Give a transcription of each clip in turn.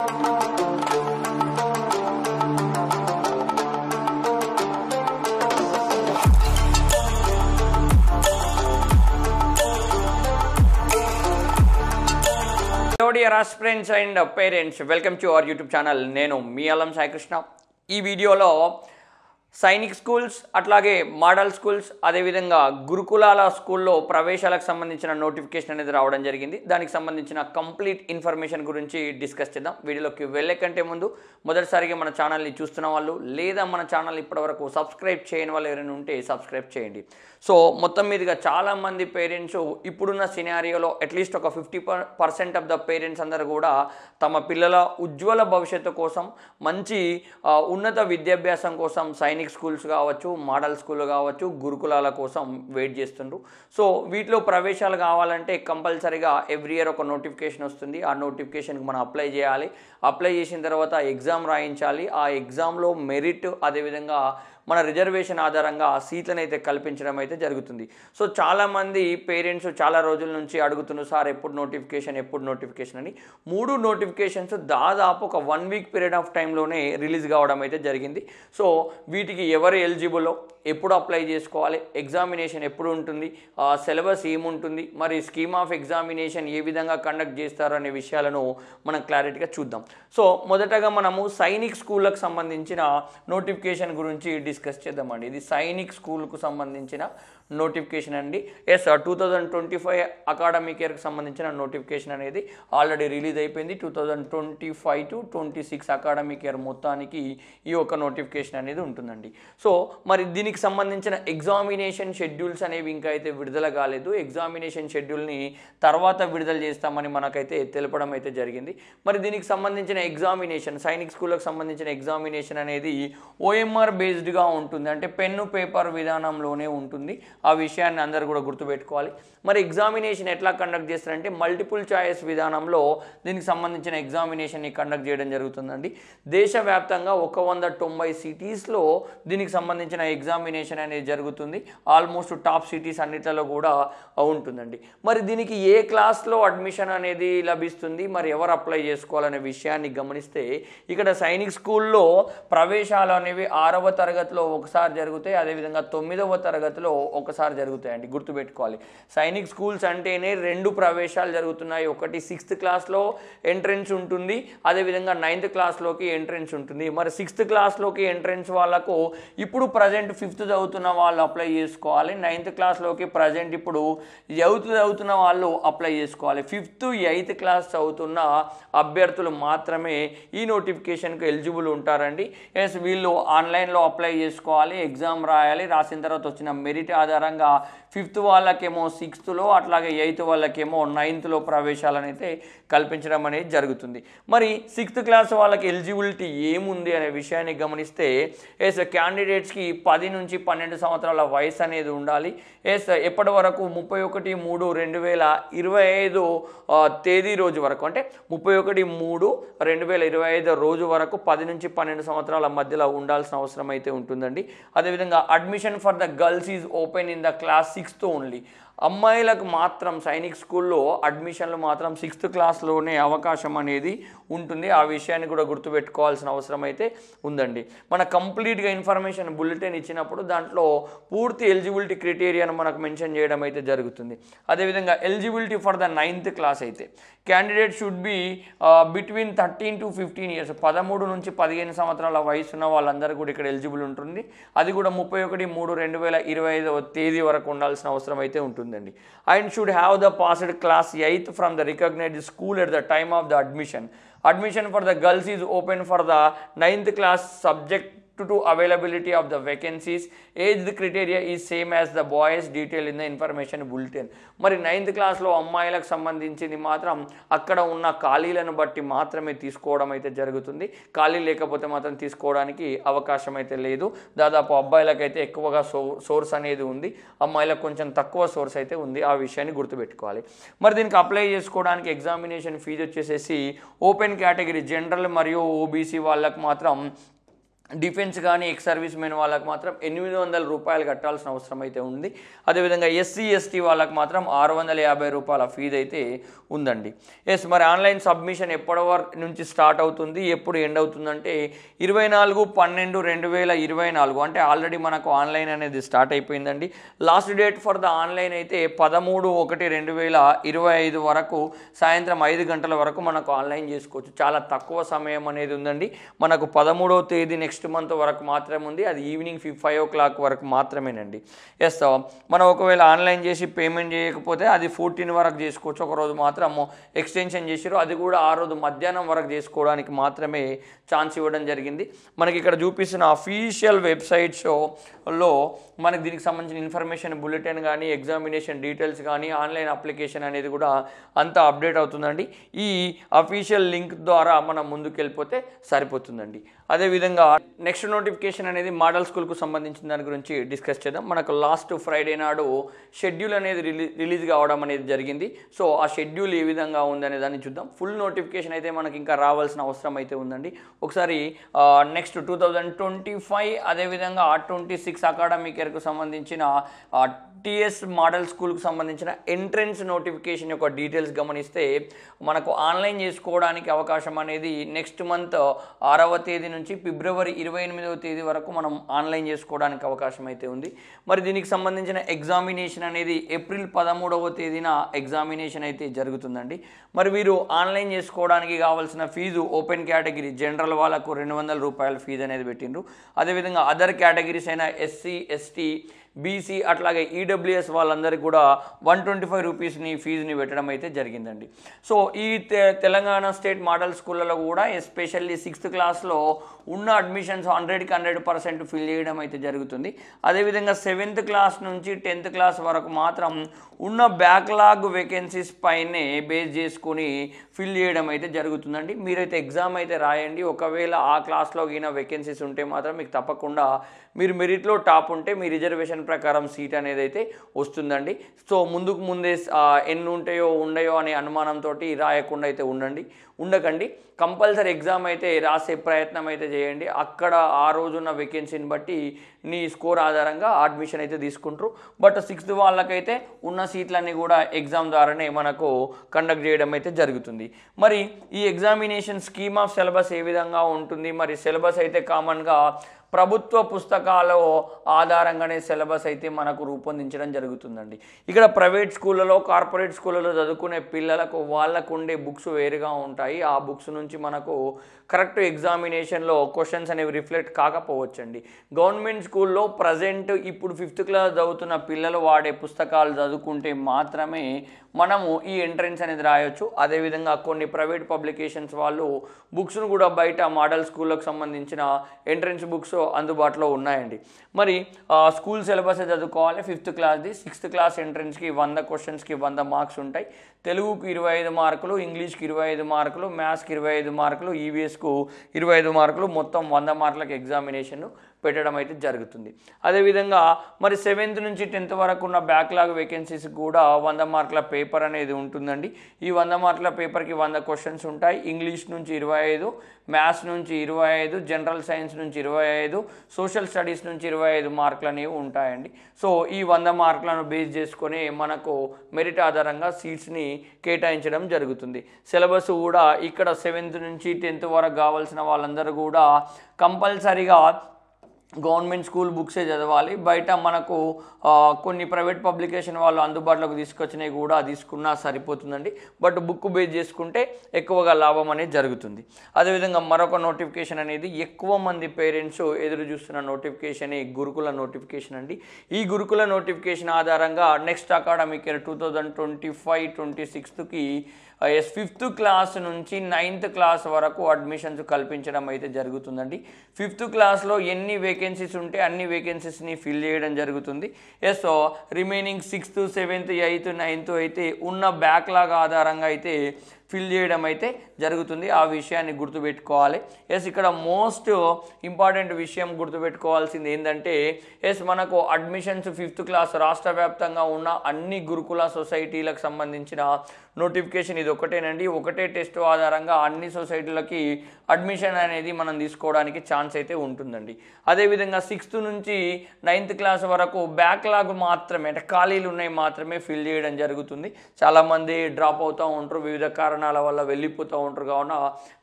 Hello dear aspirants and parents, welcome to our YouTube channel. నేను మీ అల్లం సాయి కృష్ణ. ఈ వీడియోలో సైనిక్ స్కూల్స్ అట్లాగే మోడల్ స్కూల్స్ అదేవిధంగా గురుకులాల స్కూల్లో ప్రవేశాలకు సంబంధించిన నోటిఫికేషన్ అనేది రావడం జరిగింది. దానికి సంబంధించిన కంప్లీట్ ఇన్ఫర్మేషన్ గురించి డిస్కస్ చేద్దాం. వీడియోలోకి వెళ్ళే కంటే ముందు మొదటిసారిగా మన ఛానల్ని చూస్తున్న వాళ్ళు లేదా మన ఛానల్ ఇప్పటివరకు సబ్స్క్రైబ్ చేయని వాళ్ళు ఎవరైనా ఉంటే సబ్స్క్రైబ్ చేయండి. సో మొత్తం మీదుగా చాలామంది పేరెంట్స్ ఇప్పుడున్న సినారియోలో అట్లీస్ట్ ఒక 50% ఆఫ్ ద పేరెంట్స్ అందరూ కూడా తమ పిల్లల ఉజ్వల భవిష్యత్తు కోసం మంచి ఉన్నత విద్యాభ్యాసం కోసం సైనిక్ స్కూల్స్ కావచ్చు, మోడల్ స్కూల్ కావచ్చు, గురుకులాల కోసం వెయిట్ చేస్తుండ్రు. సో వీటిలో ప్రవేశాలు కావాలంటే కంపల్సరీగా ఎవ్రీ ఇయర్ ఒక నోటిఫికేషన్ వస్తుంది. ఆ నోటిఫికేషన్కి మనం అప్లై చేయాలి. అప్లై చేసిన తర్వాత ఎగ్జామ్ రాయించాలి. ఆ ఎగ్జామ్లో మెరిట్ అదేవిధంగా మన రిజర్వేషన్ ఆధారంగా సీట్లను అయితే కల్పించడం అయితే జరుగుతుంది. సో చాలామంది పేరెంట్స్ చాలా రోజుల నుంచి అడుగుతున్నారు, సార్ ఎప్పుడు నోటిఫికేషన్ అని. 3 నోటిఫికేషన్స్ దాదాపు ఒక 1 వీక్ పీరియడ్ ఆఫ్ టైంలోనే రిలీజ్ కావడం అయితే జరిగింది. సో వీటికి ఎవరు ఎలిజిబుల్లో, ఎప్పుడు అప్లై చేసుకోవాలి, ఎగ్జామినేషన్ ఎప్పుడు ఉంటుంది, సిలబస్ ఏముంటుంది, మరి స్కీమ్ ఆఫ్ ఎగ్జామినేషన్ ఏ విధంగా కండక్ట్ చేస్తారు అనే విషయాలను మనం క్లారిటీగా చూద్దాం. సో మొదటగా మనము సైనిక్ స్కూళ్ళకు సంబంధించిన నోటిఫికేషన్ గురించి డిస్కస్ చేద్దామండి. ఇది సైనిక్ స్కూల్కు సంబంధించిన నోటిఫికేషన్ అండి. 2025 అకాడమిక్ ఇయర్కి సంబంధించిన నోటిఫికేషన్ అనేది ఆల్రెడీ రిలీజ్ అయిపోయింది. 2025 to 26 అకాడమిక్ ఇయర్ మొత్తానికి ఈ ఒక నోటిఫికేషన్ అనేది ఉంటుందండి. సో మరి దీనికి సంబంధించిన ఎగ్జామినేషన్ షెడ్యూల్స్ అనేవి ఇంకా అయితే విడుదల కాలేదు. ఎగ్జామినేషన్ షెడ్యూల్ని తర్వాత విడుదల చేస్తామని మనకైతే తెలపడం అయితే జరిగింది. మరి దీనికి సంబంధించిన ఎగ్జామినేషన్ సైనిక్ స్కూల్కి సంబంధించిన ఎగ్జామినేషన్ అనేది OMR బేస్డ్గా ఉంటుంది, అంటే పెన్ను పేపర్ విధానంలోనే ఉంటుంది. ఆ విషయాన్ని అందరూ కూడా గుర్తుపెట్టుకోవాలి. మరి ఎగ్జామినేషన్ ఎట్లా కండక్ట్ చేస్తారంటే మల్టిపుల్ చాయిస్ విధానంలో దీనికి సంబంధించిన ఎగ్జామినేషన్ని కండక్ట్ చేయడం జరుగుతుందండి. దేశవ్యాప్తంగా 190 సిటీస్లో దీనికి సంబంధించిన ఎగ్జామినేషన్ అనేది జరుగుతుంది. ఆల్మోస్ట్ టాప్ సిటీస్ అన్నిట్లలో కూడా ఉంటుందండి. మరి దీనికి ఏ క్లాస్లో అడ్మిషన్ అనేది లభిస్తుంది, మరి ఎవరు అప్లై చేసుకోవాలనే విషయాన్ని గమనిస్తే ఇక్కడ సైనిక్ స్కూల్లో ప్రవేశాలు అనేవి 6వ తరగతిలో ఒకసారి జరుగుతాయి, అదేవిధంగా 9వ తరగతిలో ఒకసారి జరుగుతాయండి. గుర్తుపెట్టుకోవాలి, సైనిక్ స్కూల్స్ అంటేనే 2 ప్రవేశాలు జరుగుతున్నాయి. ఒకటి 6th క్లాస్లో ఎంట్రెన్స్ ఉంటుంది, అదేవిధంగా 9th క్లాస్లోకి ఎంట్రెన్స్ ఉంటుంది. మరి 6th క్లాస్లోకి ఎంట్రెన్స్ వాళ్ళకు ఇప్పుడు ప్రజెంట్ 5th చదువుతున్న వాళ్ళు అప్లై చేసుకోవాలి. 9th క్లాస్లోకి ప్రజెంట్ ఇప్పుడు 8th చదువుతున్న వాళ్ళు అప్లై చేసుకోవాలి. 5th 8th క్లాస్ చదువుతున్న అభ్యర్థులు మాత్రమే ఈ నోటిఫికేషన్కి ఎలిజిబుల్ ఉంటారండి. ఎస్, వీళ్ళు ఆన్లైన్లో అప్లై చేసుకోవాలి, ఎగ్జామ్ రాయాలి. రాసిన తర్వాత వచ్చిన మెరిట్ ఆధారంగా 5th వాళ్ళకేమో 6thలో, అట్లాగే 8th వాళ్ళకేమో 9thలో ప్రవేశాలను అయితే కల్పించడం అనేది జరుగుతుంది. మరి 6th క్లాస్ వాళ్ళకి ఎలిజిబిలిటీ ఏముంది అనే విషయాన్ని గమనిస్తే ఎస్, క్యాండిడేట్స్కి 10 నుంచి 12 సంవత్సరాల వయసు అనేది ఉండాలి. ఎస్, ఎప్పటి వరకు 31/3/2025 తేదీ రోజు వరకు, అంటే 31/3/2025 రోజు వరకు 10 నుంచి 12 సంవత్సరాల మధ్యలో ఉండాల్సిన అవసరం అయితే ఉంటుందండి. అదేవిధంగా admission for the girls is open in the class 6th only. అమ్మాయిలకు మాత్రం సైనిక్ స్కూల్లో అడ్మిషన్లు మాత్రం 6th క్లాస్లోనే అవకాశం అనేది ఉంటుంది. ఆ విషయాన్ని కూడా గుర్తుపెట్టుకోవాల్సిన అవసరం అయితే ఉందండి. మన కంప్లీట్గా ఇన్ఫర్మేషన్ బులెటిన్ ఇచ్చినప్పుడు దాంట్లో పూర్తి ఎలిజిబిలిటీ క్రైటీరియాను మనకు మెన్షన్ చేయడం అయితే జరుగుతుంది. అదేవిధంగా eligibility for the 9th class అయితే candidate should be between 13 to 15 years, 13 నుంచి 15 సంవత్సరాల వయసు ఉన్న వాళ్ళందరూ కూడా ఇక్కడ ఎలిజిబుల్ ఉంటుంది. అది కూడా 31/3/2025 తేదీ వరకు ఉండాల్సిన అవసరం అయితే ఉంటుందండి. And should have the passed class 8th from the recognized school at the time of the admission. Admission for the girls is open for the 9th class subject to availability of the vacancies. Age criteria is same as the boys, detail in the information bulletin. మరి 9th క్లాస్లో అమ్మాయిలకు సంబంధించింది మాత్రం అక్కడ ఉన్న ఖాళీలను బట్టి మాత్రమే తీసుకోవడం అయితే జరుగుతుంది. ఖాళీ లేకపోతే మాత్రం తీసుకోవడానికి అవకాశం అయితే లేదు. దాదాపు అబ్బాయిలకైతే ఎక్కువగా సోర్స్ అనేది ఉంది, అమ్మాయిలకు కొంచెం తక్కువ సోర్స్ అయితే ఉంది. ఆ విషయాన్ని గుర్తుపెట్టుకోవాలి. మరి దీనికి అప్లై చేసుకోవడానికి ఎగ్జామినేషన్ ఫీజు వచ్చేసేసి ఓపెన్ కేటగిరీ జనరల్ మరియు ఓబీసీ వాళ్ళకు మాత్రం డిఫెన్స్ కానీ ఎక్స్ సర్వీస్ మెన్ వాళ్ళకి మాత్రం 800 రూపాయలు కట్టాల్సిన అవసరం అయితే ఉంది. అదేవిధంగా ఎస్సీ ఎస్టీ వాళ్ళకి మాత్రం 650 రూపాయల ఫీజు అయితే ఉందండి. ఎస్, మరి ఆన్లైన్ సబ్మిషన్ ఎప్పటి వరకు నుంచి స్టార్ట్ అవుతుంది, ఎప్పుడు ఎండ్ అవుతుందంటే 24/12/2024 అంటే ఆల్రెడీ మనకు ఆన్లైన్ అనేది స్టార్ట్ అయిపోయిందండి. Last date for the online అయితే 13/1/2025 వరకు సాయంత్రం 5 గంటల వరకు మనకు ఆన్లైన్ చేసుకోవచ్చు. చాలా తక్కువ సమయం అనేది ఉందండి. మనకు 13వ తేదీ నెక్స్ట్ మంత్ వరకు మాత్రమే ఉంది. అది ఈవినింగ్ 5 o'clock వరకు మాత్రమేనండి. ఎస్, మనం ఒకవేళ ఆన్లైన్ చేసి పేమెంట్ చేయకపోతే అది 14 వరకు చేసుకోవచ్చు. ఒకరోజు మాత్రం ఎక్స్టెన్షన్ చేసారు, అది కూడా ఆ రోజు మధ్యాహ్నం వరకు చేసుకోవడానికి మాత్రమే ఛాన్స్ ఇవ్వడం జరిగింది. మనకి ఇక్కడ చూపిస్తున్న అఫీషియల్ వెబ్సైట్స్లో మనకి దీనికి సంబంధించిన ఇన్ఫర్మేషన్ బులెటిన్ కానీ ఎగ్జామినేషన్ డీటెయిల్స్ కానీ ఆన్లైన్ అప్లికేషన్ అనేది కూడా అంతా అప్డేట్ అవుతుందండి. ఈ అఫీషియల్ లింక్ ద్వారా మనం ముందుకు వెళ్ళిపోతే సరిపోతుందండి. అదేవిధంగా నెక్స్ట్ నోటిఫికేషన్ అనేది మోడల్ స్కూల్కు సంబంధించిన దాని గురించి డిస్కస్ చేద్దాం. మనకు లాస్ట్ ఫ్రైడే నాడు షెడ్యూల్ అనేది రిలీజ్ కావడం అనేది జరిగింది. సో ఆ షెడ్యూల్ ఏ విధంగా ఉందనే దాన్ని చూద్దాం. ఫుల్ నోటిఫికేషన్ అయితే మనకి ఇంకా రావాల్సిన అవసరం అయితే ఉందండి. ఒకసారి నెక్స్ట్ 2025 అదేవిధంగా 26 అకాడమిక్ ఇయర్కు సంబంధించిన టిఎస్ మోడల్ స్కూల్కు సంబంధించిన ఎంట్రన్స్ నోటిఫికేషన్ యొక్క డీటెయిల్స్ గమనిస్తే మనకు ఆన్లైన్ చేసుకోవడానికి అవకాశం అనేది నెక్స్ట్ మంత్ 6వ తేదీ నుంచి ఫిబ్రవరి 28వ తేదీ వరకు మనం ఆన్లైన్ చేసుకోవడానికి అవకాశం అయితే ఉంది. మరి దీనికి సంబంధించిన ఎగ్జామినేషన్ అనేది ఏప్రిల్ 13వ తేదీన ఎగ్జామినేషన్ అయితే జరుగుతుందండి. మరి వీరు ఆన్లైన్ చేసుకోవడానికి కావాల్సిన ఫీజు ఓపెన్ కేటగిరీ జనరల్ వాళ్ళకు 200 రూపాయల ఫీజు అనేది పెట్టిండ్రు. అదేవిధంగా అదర్ కేటగిరీస్ అయిన ఎస్సీ ఎస్టీ బీసీ అట్లాగే ఈడబ్ల్యూఎస్ వాళ్ళందరికీ కూడా 125 రూపీస్ని ఫీజుని పెట్టడం అయితే జరిగిందండి. సో ఈ తెలంగాణ స్టేట్ మోడల్ స్కూళ్ళలో కూడా ఎస్పెషల్లీ 6th క్లాస్లో ఉన్న అడ్మిషన్స్ 100కి 100% ఫిల్ చేయడం అయితే జరుగుతుంది. అదేవిధంగా 7th క్లాస్ నుంచి 10th క్లాస్ వరకు మాత్రం ఉన్న బ్యాక్లాగ్ వేకెన్సీస్ పైనే బేస్ చేసుకుని ఫిల్ చేయడం అయితే జరుగుతుందండి. మీరైతే ఎగ్జామ్ అయితే రాయండి. ఒకవేళ ఆ క్లాస్లో గిన వేకెన్సీస్ ఉంటే మాత్రం మీకు తప్పకుండా మీరు మెరిట్లో టాప్ ఉంటే మీ రిజర్వేషన్ ప్రకారం సీట్ అనేది అయితే వస్తుందండి. సో ముందుకు ముందే ఎన్ని ఉంటాయో ఉండయో అనే అనుమానంతో రాయకుండా అయితే ఉండకండి. కంపల్సరీ ఎగ్జామ్ అయితే రాసే ప్రయత్నం అయితే చేయండి. అక్కడ ఆ రోజున్న వేకెన్సీని బట్టి నీ స్కోర్ ఆధారంగా అడ్మిషన్ అయితే తీసుకుంటారు. బట్ 6th వాళ్ళకైతే ఉన్న సీట్లన్నీ కూడా ఎగ్జామ్ ద్వారానే మనకు కండక్ట్ చేయడం అయితే జరుగుతుంది. మరి ఈ ఎగ్జామినేషన్ స్కీమ్ ఆఫ్ సిలబస్ ఏ విధంగా ఉంటుంది? మరి సిలబస్ అయితే కామన్గా ప్రభుత్వ పుస్తకాల ఆధారంగానే సిలబస్ అయితే మనకు రూపొందించడం జరుగుతుందండి. ఇక్కడ ప్రైవేట్ స్కూళ్ళలో కార్పొరేట్ స్కూళ్ళలో చదువుకునే పిల్లలకు వాళ్ళకు ఉండే బుక్స్ వేరుగా ఉంటాయి. ఆ బుక్స్ నుంచి మనకు కరెక్ట్ ఎగ్జామినేషన్లో క్వశ్చన్స్ అనేవి రిఫ్లెక్ట్ కాకపోవచ్చండి. గవర్నమెంట్ స్కూల్లో ప్రజెంట్ ఇప్పుడు 5th క్లాస్ చదువుతున్న పిల్లలు వాడే పుస్తకాలు చదువుకుంటే మాత్రమే మనము ఈ ఎంట్రన్స్ అనేది రాయొచ్చు. అదేవిధంగా కొన్ని ప్రైవేట్ పబ్లికేషన్స్ వాళ్ళు బుక్స్ను కూడా బయట మోడల్ స్కూళ్ళకు సంబంధించిన ఎంట్రన్స్ బుక్స్ అందుబాటులో ఉన్నాయండి. మరి స్కూల్ సిలబస్ చదువుకోవాలి 5th క్లాస్ది. 6th క్లాస్ ఎంట్రన్స్కి 100 క్వశ్చన్స్కి 100 మార్క్స్ ఉంటాయి. తెలుగుకు 25 మార్కులు, ఇంగ్లీష్కి 25 మార్కులు, మ్యాథ్స్కి 25 మార్కులు, ఈవీఎస్కు 25 మార్కులు, మొత్తం 100 మార్కులకు ఎగ్జామినేషన్ పెట్టడం అయితే జరుగుతుంది. అదేవిధంగా మరి 7th నుంచి 10th వరకు ఉన్న బ్యాక్లాగ్ వేకెన్సీస్ కూడా 100 మార్కుల పేపర్ అనేది ఉంటుందండి. ఈ 100 మార్కుల పేపర్కి 100 క్వశ్చన్స్ ఉంటాయి. ఇంగ్లీష్ నుంచి 25, మ్యాథ్స్ నుంచి 25, జనరల్ సైన్స్ నుంచి 25, సోషల్ స్టడీస్ నుంచి 25 మార్కులు అనేవి ఉంటాయండి. సో ఈ 100 మార్కులను బేస్ చేసుకొని మనకు మెరిట్ ఆధారంగా సీట్స్ని కేటాయించడం జరుగుతుంది. సిలబస్ కూడా ఇక్కడ 7th నుంచి 10th వరకు కావాల్సిన వాళ్ళందరూ కూడా కంపల్సరీగా గవర్నమెంట్ స్కూల్ బుక్సే చదవాలి. బయట మనకు కొన్ని ప్రైవేట్ పబ్లికేషన్ వాళ్ళు అందుబాటులోకి తీసుకొచ్చినవి కూడా తీసుకున్నా సరిపోతుందండి. బట్ బుక్ బేస్ చేసుకుంటే ఎక్కువగా లాభం అనేది జరుగుతుంది. అదేవిధంగా మరొక నోటిఫికేషన్ అనేది ఎక్కువ మంది పేరెంట్స్ ఎదురు చూస్తున్న నోటిఫికేషన్ గురుకుల నోటిఫికేషన్ అండి. ఈ గురుకుల నోటిఫికేషన్ ఆధారంగా నెక్స్ట్ అకాడమిక్ ఇయర్ 2025-26కి 5th క్లాస్ నుంచి 9th క్లాస్ వరకు అడ్మిషన్స్ కల్పించడం అయితే జరుగుతుందండి. 5th క్లాస్లో ఎన్ని వేకెన్సీస్ ఉంటే అన్ని వేకెన్సీస్ని ఫిల్ చేయడం జరుగుతుంది. Remaining 6th, 7th, 8th, 9th అయితే ఉన్న బ్యాక్లాగ్ ఆధారంగా అయితే ఫిల్ చేయడం అయితే జరుగుతుంది. ఆ విషయాన్ని గుర్తుపెట్టుకోవాలి. ఎస్, ఇక్కడ మోస్ట్ ఇంపార్టెంట్ విషయం గుర్తుపెట్టుకోవాల్సింది ఏంటంటే మనకు అడ్మిషన్స్ 5th క్లాస్ రాష్ట్ర వ్యాప్తంగా ఉన్న అన్ని గురుకుల సొసైటీలకు సంబంధించిన నోటిఫికేషన్ ఇది ఒకటేనండి. ఒకటే టెస్ట్ ఆధారంగా అన్ని సొసైటీలకి అడ్మిషన్ అనేది మనం తీసుకోవడానికి ఛాన్స్ అయితే ఉంటుందండి. అదేవిధంగా 6th నుంచి 9th క్లాస్ వరకు బ్యాక్లాగ్ మాత్రమే, అంటే ఖాళీలు ఉన్నాయి మాత్రమే ఫిల్ చేయడం జరుగుతుంది. చాలామంది డ్రాప్ అవుతూ ఉంటారు, వివిధ కారణాల వల్ల వెళ్ళిపోతూ ఉంటారు. కావున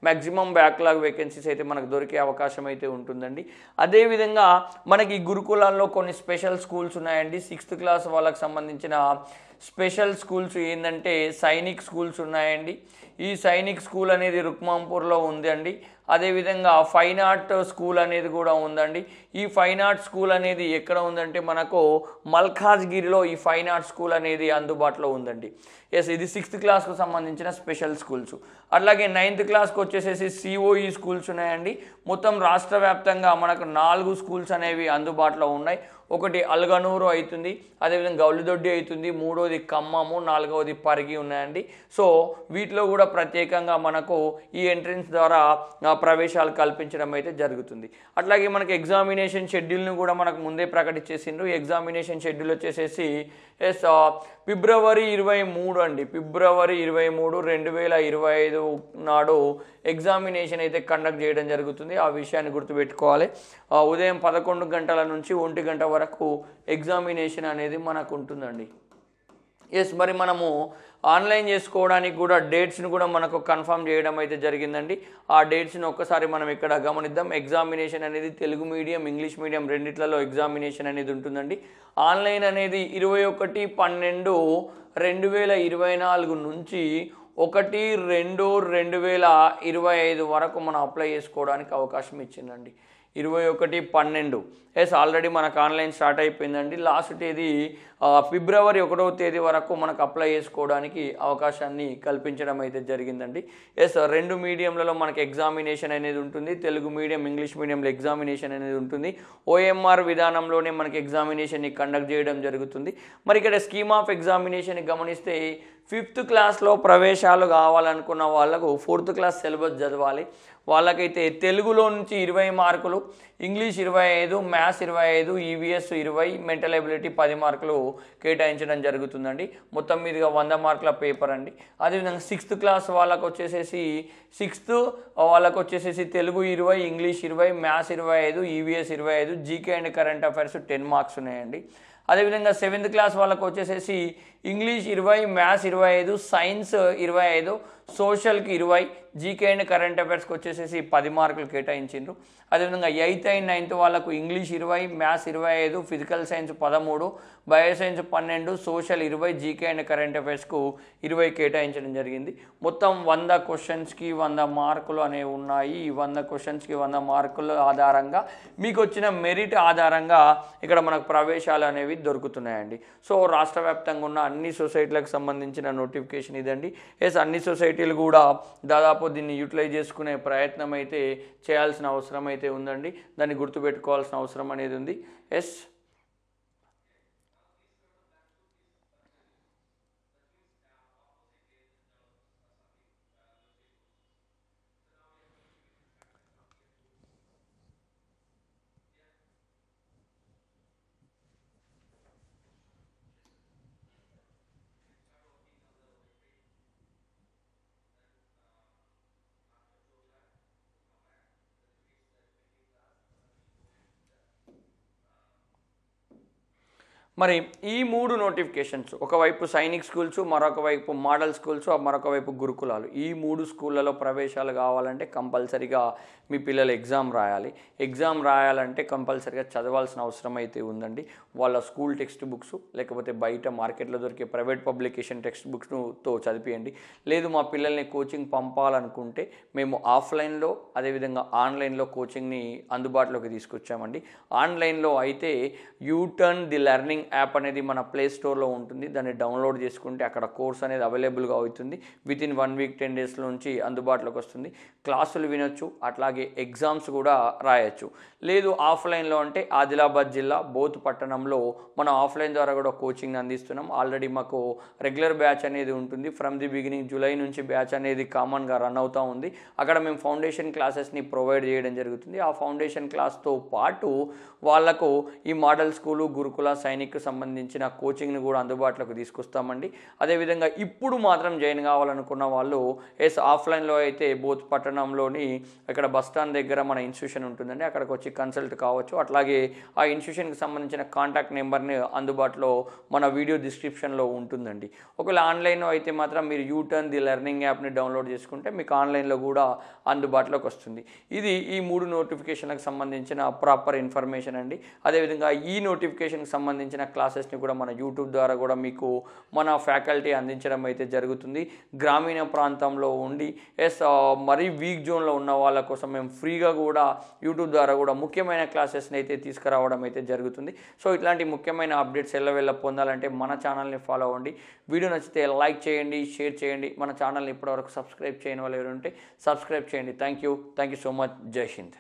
మ్యాక్సిమం బ్యాక్లాగ్ వేకెన్సీస్ అయితే మనకు దొరికే అవకాశం అయితే ఉంటుందండి. అదేవిధంగా మనకి గురుకులాల్లో కొన్ని స్పెషల్ స్కూల్స్ ఉన్నాయండి. 6th క్లాస్ వాళ్ళకి సంబంధించిన స్పెషల్ స్కూల్స్ ఏంటంటే సైనిక్ స్కూల్స్ ఉన్నాయండి. ఈ సైనిక్ స్కూల్ అనేది రుక్మాంపూర్లో ఉందండి. అదేవిధంగా ఫైన్ ఆర్ట్ స్కూల్ అనేది కూడా ఉందండి. ఈ ఫైన్ ఆర్ట్ స్కూల్ అనేది ఎక్కడ ఉందంటే మనకు మల్కాజ్గిరిలో ఈ ఫైన్ ఆర్ట్ స్కూల్ అనేది అందుబాటులో ఉందండి. ఎస్, ఇది 6th క్లాస్కు సంబంధించిన స్పెషల్ స్కూల్స్. అట్లాగే 9th క్లాస్కి వచ్చేసేసి సిఓఈ స్కూల్స్ ఉన్నాయండి. మొత్తం రాష్ట్ర వ్యాప్తంగా మనకు 4 స్కూల్స్ అనేవి అందుబాటులో ఉన్నాయి. ఒకటి అల్గనూరు అవుతుంది, అదేవిధంగా గౌలిదొడ్డి అవుతుంది, 3వది ఖమ్మము, 4వది పరిగి ఉన్నాయండి. సో వీటిలో కూడా ప్రత్యేకంగా మనకు ఈ ఎంట్రన్స్ ద్వారా ప్రవేశాలు కల్పించడం అయితే జరుగుతుంది. అట్లాగే మనకి ఎగ్జామినేషన్ షెడ్యూల్ను కూడా మనకు ముందే ప్రకటించేసిండ్రు. ఎగ్జామినేషన్ షెడ్యూల్ వచ్చేసేసి ఫిబ్రవరి 23 అండి. ఫిబ్రవరి 23, 2025 నాడు ఎగ్జామినేషన్ అయితే కండక్ట్ చేయడం జరుగుతుంది. ఆ విషయాన్ని గుర్తుపెట్టుకోవాలి. ఉదయం 11 గంటల నుంచి 1 గంట వరకు ఎగ్జామినేషన్ అనేది మనకు ఉంటుందండి. ఎస్, మరి మనము ఆన్లైన్ చేసుకోవడానికి కూడా డేట్స్ని కూడా మనకు కన్ఫర్మ్ చేయడం అయితే జరిగిందండి. ఆ డేట్స్ని ఒక్కసారి మనం ఇక్కడ గమనిద్దాం. ఎగ్జామినేషన్ అనేది తెలుగు మీడియం, ఇంగ్లీష్ మీడియం రెండిట్లలో ఎగ్జామినేషన్ అనేది ఉంటుందండి. ఆన్లైన్ అనేది 21/12/2024 నుంచి 1/2/2025 వరకు మనం అప్లై చేసుకోవడానికి అవకాశం ఇచ్చిందండి. 21/12. ఎస్, ఆల్రెడీ మనకు ఆన్లైన్ స్టార్ట్ అయిపోయిందండి. లాస్ట్ తేదీ ఫిబ్రవరి 1వ తేదీ వరకు మనకు అప్లై చేసుకోవడానికి అవకాశాన్ని కల్పించడం అయితే జరిగిందండి. ఎస్, 2 మీడియంలలో మనకి ఎగ్జామినేషన్ అనేది ఉంటుంది. తెలుగు మీడియం, ఇంగ్లీష్ మీడియంలో ఎగ్జామినేషన్ అనేది ఉంటుంది. ఓఎంఆర్ విధానంలోనే మనకి ఎగ్జామినేషన్ని కండక్ట్ చేయడం జరుగుతుంది. మరి ఇక్కడ స్కీమ్ ఆఫ్ ఎగ్జామినేషన్ గమనిస్తే 5th క్లాస్లో ప్రవేశాలు కావాలనుకున్న వాళ్ళకు 4th క్లాస్ సిలబస్ చదవాలి. వాళ్ళకైతే తెలుగులో నుంచి 20 మార్కులు, English 25, maths 25, EVS 20, mental ability 10 మార్కులు కేటాయించడం జరుగుతుందండి. మొత్తం మీదుగా 100 మార్కుల పేపర్ అండి. అదేవిధంగా 6th క్లాస్ వాళ్ళకు వచ్చేసేసి Telugu 20, English 20, maths 25, EVS 25, GK and current affairs 10 marks ఉన్నాయండి. అదేవిధంగా 7th క్లాస్ వాళ్ళకు వచ్చేసేసి ఇంగ్లీష్ 20, మ్యాథ్స్ 25, సైన్స్ 25, సోషల్కి 20, జీకే అండ్ కరెంట్ అఫైర్స్కి వచ్చేసేసి 10 మార్కులు కేటాయించిండ్రు. అదేవిధంగా 8th and 9th వాళ్ళకు English 20, maths 25, physical science 13, bio science 12, social 20, GK and current అఫైర్స్కు 20 కేటాయించడం జరిగింది. మొత్తం 100 క్వశ్చన్స్కి 100 మార్కులు అనేవి ఉన్నాయి. ఈ 100 క్వశ్చన్స్కి 100 మార్కుల ఆధారంగా మీకు వచ్చిన మెరిట్ ఆధారంగా ఇక్కడ మనకు ప్రవేశాలు అనేవి దొరుకుతున్నాయండి. సో రాష్ట్ర వ్యాప్తంగా ఉన్న అన్ని సొసైటీలకు సంబంధించిన నోటిఫికేషన్ ఇదండి. ఎస్, అన్ని సొసైటీలు కూడా దాదాపు దీన్ని యూటిలైజ్ చేసుకునే ప్రయత్నం అయితే చేయాల్సిన అవసరం అయితే ఉందండి. దాన్ని గుర్తుపెట్టుకోవాల్సిన అవసరం అనేది ఉంది. ఎస్, మరి ఈ 3 నోటిఫికేషన్స్, ఒకవైపు సైనిక్ స్కూల్స్, మరొక వైపు మోడల్ స్కూల్స్, మరొక వైపు గురుకులాలు, ఈ 3 స్కూళ్ళలో ప్రవేశాలు కావాలంటే కంపల్సరీగా మీ పిల్లలు ఎగ్జామ్ రాయాలి. ఎగ్జామ్ రాయాలంటే కంపల్సరీగా చదవాల్సిన అవసరం అయితే ఉందండి. వాళ్ళ స్కూల్ టెక్స్ట్ బుక్స్ లేకపోతే బయట మార్కెట్లో దొరికే ప్రైవేట్ పబ్లికేషన్ టెక్స్ట్ బుక్స్తో చదివియండి. లేదు మా పిల్లల్ని కోచింగ్ పంపాలనుకుంటే మేము ఆఫ్లైన్లో అదేవిధంగా ఆన్లైన్లో కోచింగ్ని అందుబాటులోకి తీసుకొచ్చామండి. ఆన్లైన్లో అయితే యూటర్న్ ది లెర్నింగ్ యాప్ అనేది మన ప్లే స్టోర్లో ఉంటుంది. దాన్ని డౌన్లోడ్ చేసుకుంటే అక్కడ కోర్స్ అనేది అవైలబుల్గా అవుతుంది. వితిన్ 1 వీక్ 10 డేస్ నుంచి అందుబాటులోకి వస్తుంది. క్లాసులు వినొచ్చు, అట్లాగే ఎగ్జామ్స్ కూడా రాయొచ్చు. లేదు ఆఫ్లైన్లో అంటే ఆదిలాబాద్ జిల్లా బోత్ పట్టణంలో మనం ఆఫ్లైన్ ద్వారా కూడా కోచింగ్ అందిస్తున్నాం. ఆల్రెడీ మాకు రెగ్యులర్ బ్యాచ్ అనేది ఉంటుంది. ఫ్రమ్ ది బిగినింగ్ జూలై నుంచి బ్యాచ్ అనేది కామన్గా రన్ అవుతూ ఉంది. అక్కడ మేము ఫౌండేషన్ క్లాసెస్ని ప్రొవైడ్ చేయడం జరుగుతుంది. ఆ ఫౌండేషన్ క్లాస్తో పాటు వాళ్లకు ఈ మోడల్ స్కూలు, గురుకుల, సైనిక్కి సంబంధించిన కోచింగ్ని కూడా అందుబాటులోకి తీసుకొస్తామండి. అదేవిధంగా ఇప్పుడు మాత్రం జాయిన్ కావాలనుకున్న వాళ్ళు ఆఫ్లైన్లో అయితే బోత్ పట్టణంలోని ఇక్కడ బస్టాండ్ దగ్గర మన ఇన్స్టిట్యూషన్ ఉంటుందండి. అక్కడికి వచ్చి కన్సల్ట్ కావచ్చు. అట్లాగే ఆ ఇన్స్టిట్యూషన్కి సంబంధించిన కాంటాక్ట్ నెంబర్ని అందుబాటులో మన వీడియో డిస్క్రిప్షన్లో ఉంటుందండి. ఒకవేళ ఆన్లైన్లో అయితే మాత్రం మీరు యూటర్న్ ది లెర్నింగ్ యాప్ని డౌన్లోడ్ చేసుకుంటే మీకు ఆన్లైన్లో కూడా అందుబాటులోకి వస్తుంది. ఇది ఈ 3 నోటిఫికేషన్లకు సంబంధించిన ప్రాపర్ ఇన్ఫర్మేషన్ అండి. అదేవిధంగా ఈ నోటిఫికేషన్కి సంబంధించిన క్లాసెస్ని కూడా మన యూట్యూబ్ ద్వారా కూడా మీకు మన ఫ్యాకల్టీ అందించడం అయితే జరుగుతుంది. గ్రామీణ ప్రాంతంలో ఉండి మరీ వీక్ జోన్లో ఉన్న వాళ్ళ కోసం మేము ఫ్రీగా కూడా యూట్యూబ్ ద్వారా కూడా ముఖ్యమైన క్లాసెస్ని అయితే తీసుకురావడం అయితే జరుగుతుంది. సో ఇట్లాంటి ముఖ్యమైన అప్డేట్స్ ఎల్లవెల్ల పొందాలంటే మన ఛానల్ని ఫాలో అవ్వండి. వీడియో నచ్చితే లైక్ చేయండి, షేర్ చేయండి. మన ఛానల్ని ఇప్పటివరకు సబ్స్క్రైబ్ చేయని వాళ్ళు ఎవరు ఉంటే సబ్స్క్రైబ్ చేయండి. Thank you so much. జై హింద్.